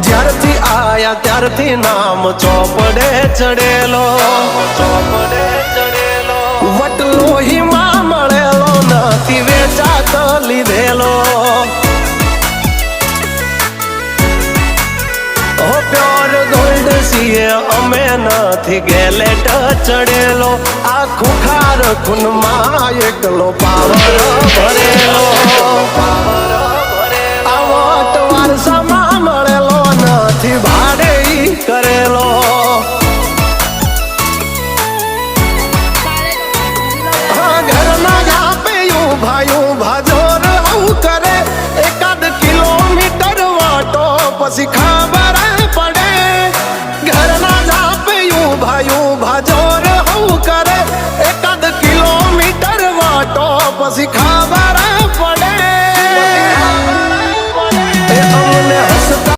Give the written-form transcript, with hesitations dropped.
જ્યારથી આયા ત્યારથી નામ ચોપડે ચડેલો, વટલો હિમા મળેલો નથી વેચાત લીધેલો. ઓ પ્યોર ગોલ્ડ છીએ અમે નથી ગેલેટ ચડેલો. આ ખુખાર ખૂનમાં એકલો પાવર ભરેલો. આ વટ વારસામાં મળેલો નથી ભાડે ઈ કરેલો. ઘરના જાપે ભાયું ભાજોર આવું કરે. એકાદ કિલોમીટર વાટો પછી ખબર પડે. ઘરના જાપે ભાયું ભાજોર આવું કરે. એકાદ કિલોમીટર વાટો પછી